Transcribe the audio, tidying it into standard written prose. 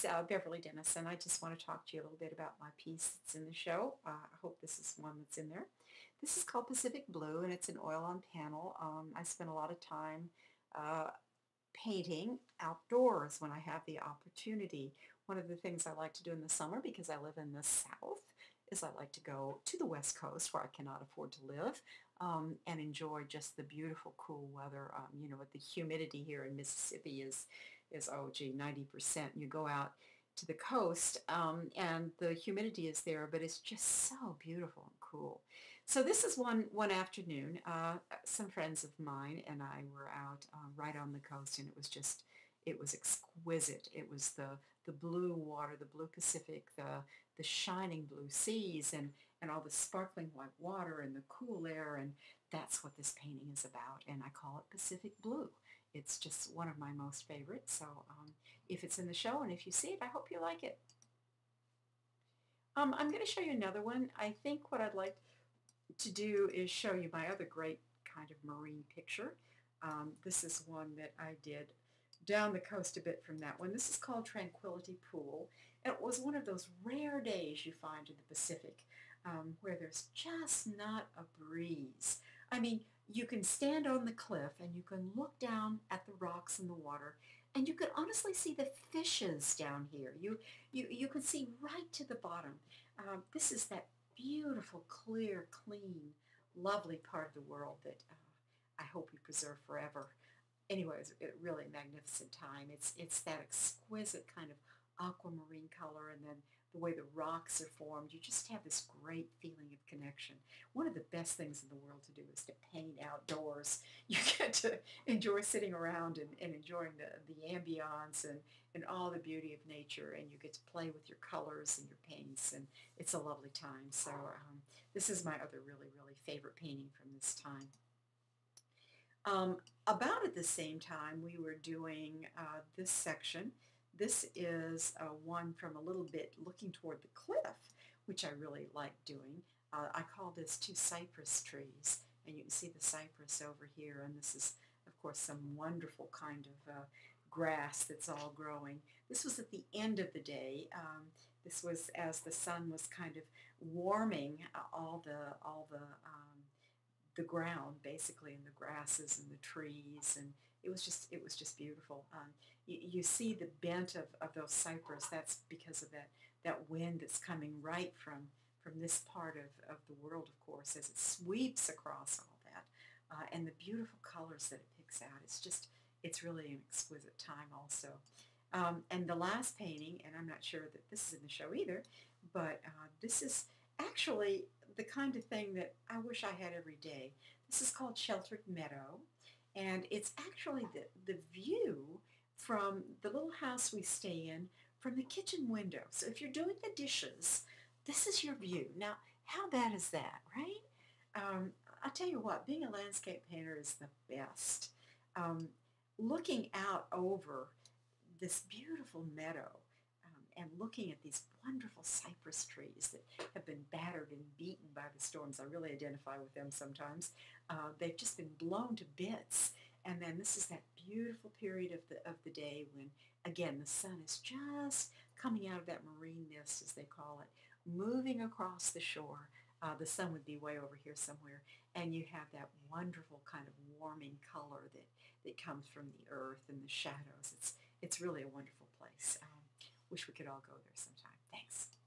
is Beverly Dennison. I just want to talk to you a little bit about my piece that's in the show. I hope this is one that's in there. This is called Pacific Blue, and it's an oil-on panel. I spend a lot of time uh, painting outdoors when I have the opportunity. One of the things I like to do in the summer, because I live in the South, is I like to go to the West Coast where I cannot afford to live and enjoy just the beautiful, cool weather. With the humidity here in Mississippi is oh gee, 90%. You go out to the coast and the humidity is there, but it's just so beautiful and cool. So this is one afternoon. Some friends of mine and I were out right on the coast, and it was exquisite. It was the blue water, the blue Pacific, the shining blue seas, and all the sparkling white water and the cool air, and that's what this painting is about, and I call it Pacific Blue. It's just one of my most favorites, so if it's in the show and if you see it, I hope you like it. I'm going to show you another one. I think what I'd like to do is show you my other great kind of marine picture. This is one that I did down the coast a bit from that one. This is called Tranquility Pool. And it was one of those rare days you find in the Pacific where there's just not a breeze. I mean, you can stand on the cliff and you can look down at the rocks and the water, and you can honestly see the fishes down here. You can see right to the bottom. This is that beautiful, clear, clean, lovely part of the world that I hope we preserve forever. Anyways, it really magnificent time. It's that exquisite kind of aquamarine color, and then the way the rocks are formed. You just have this great feeling of connection. One of the best things in the world to do is to paint outdoors. You get to enjoy sitting around and enjoying the ambiance and all the beauty of nature, and you get to play with your colors and your paints, and it's a lovely time. So this is my other really, really favorite painting from this time. About at the same time, we were doing this section. This is one from a little bit looking toward the cliff, which I really like doing. I call this two cypress trees, and you can see the cypress over here, and this is, of course, some wonderful kind of grass that's all growing. This was at the end of the day. This was as the sun was kind of warming the ground basically, and the grasses and the trees, and it was just beautiful. You see the bent of those cypress. That's because of that wind that's coming right from this part of the world, of course, as it sweeps across all that, and the beautiful colors that it picks out. It's really an exquisite time also. And the last painting, and I'm not sure that this is in the show either, but this is actually the kind of thing that I wish I had every day. This is called Sheltered Meadow, and it's actually the view from the little house we stay in from the kitchen window. So if you're doing the dishes, this is your view. Now, how bad is that, right? I'll tell you what, being a landscape painter is the best. Looking out over this beautiful meadow and looking at these wonderful cypress trees that have been battered and beaten by the storms. I really identify with them sometimes. They've just been blown to bits. And then this is that beautiful period of the day when, again, the sun is just coming out of that marine mist, as they call it, moving across the shore. The sun would be way over here somewhere, and you have that wonderful kind of warming color that comes from the earth and the shadows. It's really a wonderful place. Wish we could all go there sometime. Thanks.